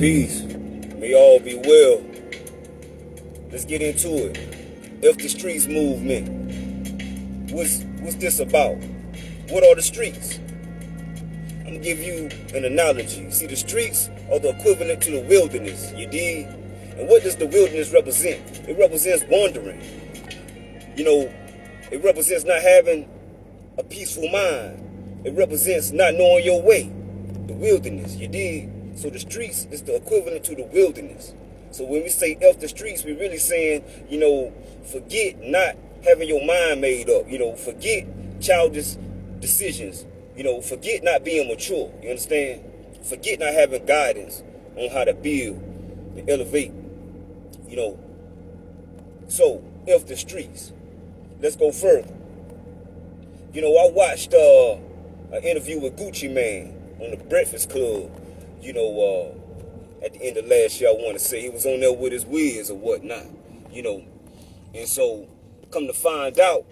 Peace. May all be well. Let's get into it. If the streets movement, what's this about? What are the streets? I'm gonna give you an analogy. See, the streets are the equivalent to the wilderness, you dig? And what does the wilderness represent? It represents wandering. It represents not having a peaceful mind. It represents not knowing your way. The wilderness, you dig? So the streets is the equivalent to the wilderness. So when we say F the streets, we're really saying, forget not having your mind made up. Forget childish decisions. Forget not being mature. You understand? Forget not having guidance on how to build and elevate. So F the streets. Let's go further. I watched an interview with Gucci Mane on the Breakfast Club. At the end of last year, I want to say he was on there with his Wiz or whatnot. And so come to find out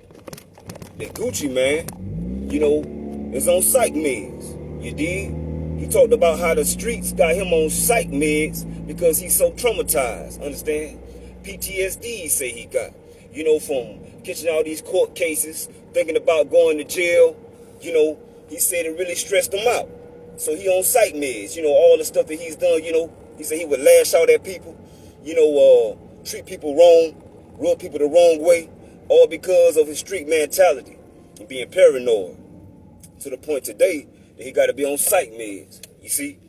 that Gucci Mane, is on psych meds. You dig? He talked about how the streets got him on psych meds because he's so traumatized. Understand? PTSD, he say he got. From catching all these court cases, thinking about going to jail. He said it really stressed him out. So he on psych meds. All the stuff that he's done, he said he would lash out at people, treat people wrong, rub people the wrong way, all because of his street mentality and being paranoid. To the point today that he got to be on psych meds. You see?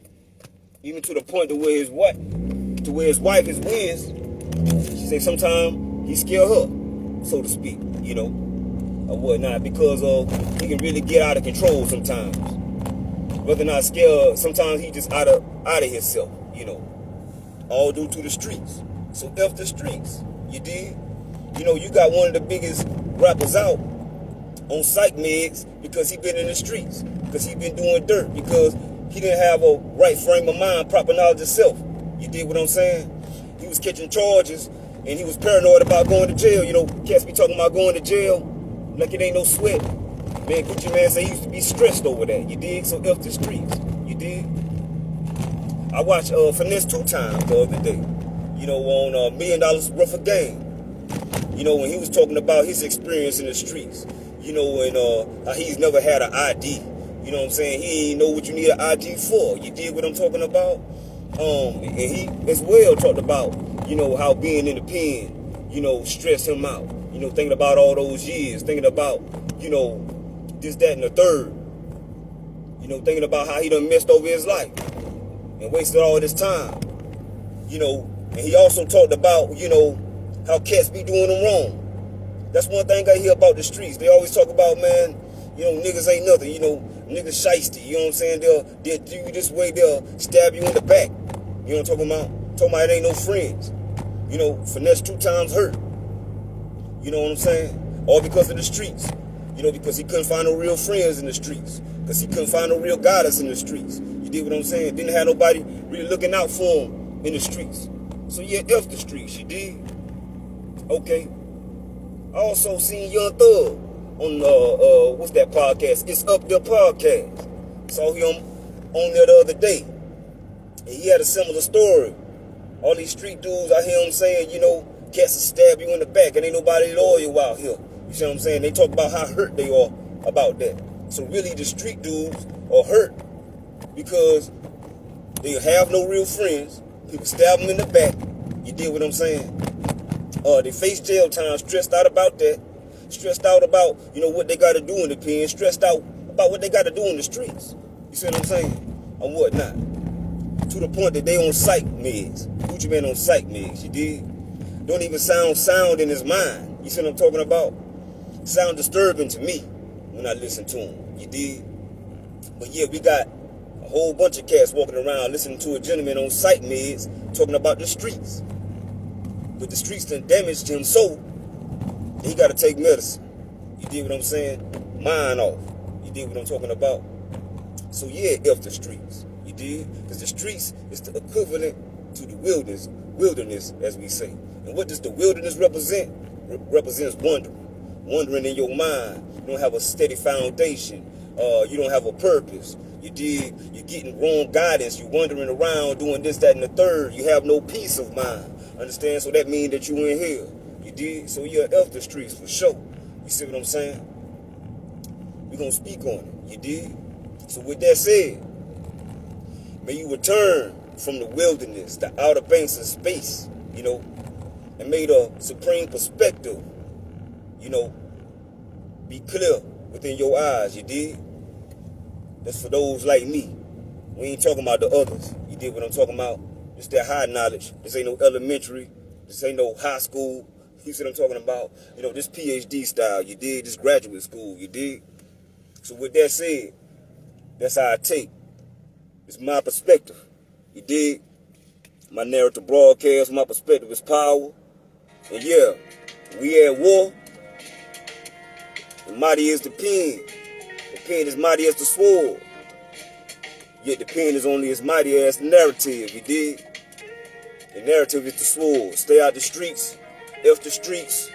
Even to the point to where his wife is Wiz, she said sometimes he scare her, so to speak, or whatnot, because he can really get out of control sometimes. Whether or not scared, sometimes he just out of himself, all due to the streets. So F the streets, you dig? You got one of the biggest rappers out on psych meds because he been in the streets, because he been doing dirt, because he didn't have a right frame of mind, proper knowledge of self. You dig what I'm saying? He was catching charges and he was paranoid about going to jail. Cats be talking about going to jail like it ain't no sweat. Man, Gucci Mane say he used to be stressed over that. You dig? So F the streets. You dig? I watched Finesse 2 times the other day. On $1 Million Worth of Game. When he was talking about his experience in the streets. And how he's never had an ID. You know what I'm saying? He ain't know what you need an ID for. You dig what I'm talking about? And he as well talked about, how being in the pen, stressed him out. Thinking about all those years, thinking about, this, that, and the third. Thinking about how he done messed over his life and wasted all this time. And he also talked about, how cats be doing them wrong. That's one thing I hear about the streets. They always talk about, man, niggas ain't nothing, niggas shiesty, you know what I'm saying? They'll do you this way, they'll stab you in the back. You know what I'm talking about? Talking about it ain't no friends. Finesse 2 times hurt. You know what I'm saying? All because of the streets. Because he couldn't find no real friends in the streets. Because he couldn't find no real guidance in the streets. You dig what I'm saying? Didn't have nobody really looking out for him in the streets. So yeah, F the streets, you dig? Okay. I also seen Young Thug on what's that podcast? It's Up There podcast. Saw him on there the other day. And he had a similar story. All these street dudes, I hear him saying, cats will stab you in the back and ain't nobody loyal out here. You see what I'm saying? They talk about how hurt they are about that. So really the street dudes are hurt because they have no real friends. People stab them in the back. You dig what I'm saying? They face jail time, stressed out about that. Stressed out about, what they got to do in the pen. Stressed out about what they got to do in the streets. You see what I'm saying? Or whatnot. To the point that they on psych meds. Gucci Mane on psych meds, you dig? Don't even sound in his mind. You see what I'm talking about? Sound disturbing to me when I listen to him, you dig? But yeah, we got a whole bunch of cats walking around listening to a gentleman on psych meds talking about the streets. But the streets done damaged him so he got to take medicine. You dig what I'm saying? Mind off. You dig what I'm talking about? So yeah, F the streets. You dig? Because the streets is the equivalent to the wilderness, as we say. And what does the wilderness represent? Represents wandering. Wandering in your mind. You don't have a steady foundation. You don't have a purpose. You dig? You're getting wrong guidance. You're wandering around doing this, that, and the third. You have no peace of mind. Understand? So that means that you in hell. You dig? So you're off the streets for sure. You see what I'm saying? We're going to speak on it. You dig? So with that said, may you return from the wilderness, the outer banks of space, you know, and may the supreme perspective, you know, be clear within your eyes, you dig? That's for those like me. We ain't talking about the others. You dig what I'm talking about? It's that high knowledge. This ain't no elementary. This ain't no high school. You see what I'm talking about? You know, this PhD style, you dig? This graduate school, you dig? So with that said, that's how I take. It's my perspective. You dig? My narrative broadcast, my perspective is power. And yeah, we at war. The mighty is the pen. The pen is mighty as the sword. Yet the pen is only as mighty as the narrative, you dig? The narrative is the sword. Stay out the streets. F the streets.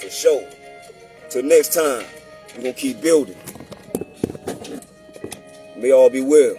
For sure. Till next time, we're going to keep building. May all be well.